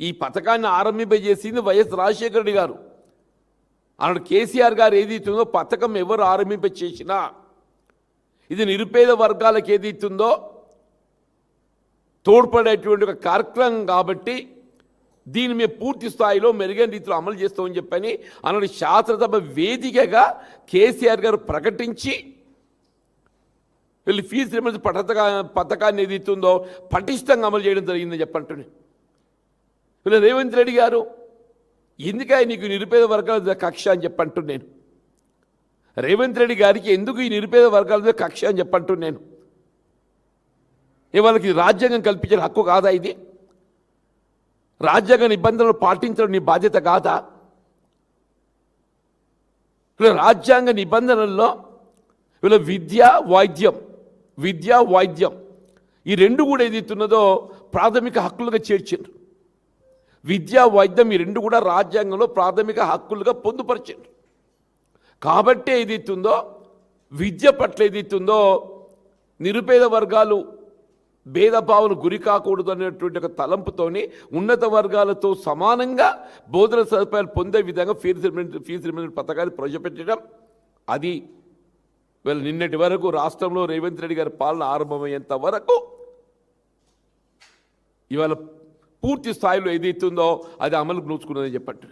ఈ పథకాన్ని ఆరంభింపజేసింది వైఎస్ రాజశేఖర రెడ్డి గారు. ఆనాడు కేసీఆర్ గారు ఏదైతుందో పథకం ఎవరు ఆరంభింపచేసినా ఇది నిరుపేద వర్గాలకు ఏదైతుందో తోడ్పడేటువంటి ఒక కార్యక్రమం కాబట్టి దీన్ని మేము పూర్తి స్థాయిలో మెరుగైన రీతిలో అమలు చేస్తామని చెప్పని ఆనాడు శాసనసభ వేదికగా కేసీఆర్ గారు ప్రకటించి వీళ్ళు ఫీజు రీయింబర్స్మెంట్ పథకాన్ని ఏదైతుందో పటిష్టంగా అమలు చేయడం జరిగిందని చెప్పంటున్నాను. వీళ్ళు రేవంత్ రెడ్డి గారు ఎందుకని నీకు నిరుపేద వర్గాల కక్ష అని చెప్పంటున్నాను. రేవంత్ రెడ్డి గారికి ఎందుకు ఈ నిరుపేద వర్గాల మీద కక్ష అని చెప్పంటున్నాను. వాళ్ళకి రాజ్యాంగం కల్పించిన హక్కు కాదా? ఇది రాజ్యాంగ నిబంధనలు పాటించడం నీ బాధ్యత కాదా? రాజ్యాంగ నిబంధనల్లో వీళ్ళ విద్య వైద్యం ఈ రెండు కూడా ఏదైతున్నదో ప్రాథమిక హక్కులుగా చేర్చారు. విద్యా వైద్యం ఈ రెండు కూడా రాజ్యాంగంలో ప్రాథమిక హక్కులుగా పొందుపరిచారు. కాబట్టి ఏదైతుందో విద్య పట్ల ఏదైతుందో నిరుపేద వర్గాలు భేదభావాలు గురి కాకూడదు అనేటువంటి ఒక తలంపుతోని ఉన్నత వర్గాలతో సమానంగా బోధన సదుపాయాలు పొందే విధంగా ఫీజు రీయింబర్స్మెంట్ పథకాన్ని ప్రవేశపెట్టడం, అది వీళ్ళు నిన్నటి వరకు రాష్ట్రంలో రేవంత్ రెడ్డి గారి పాలన ఆరంభమయ్యేంత వరకు ఇవాళ పూర్తి స్థాయిలో ఏదైతుందో అది అమలుకు నోచుకున్నదని చెప్పండి.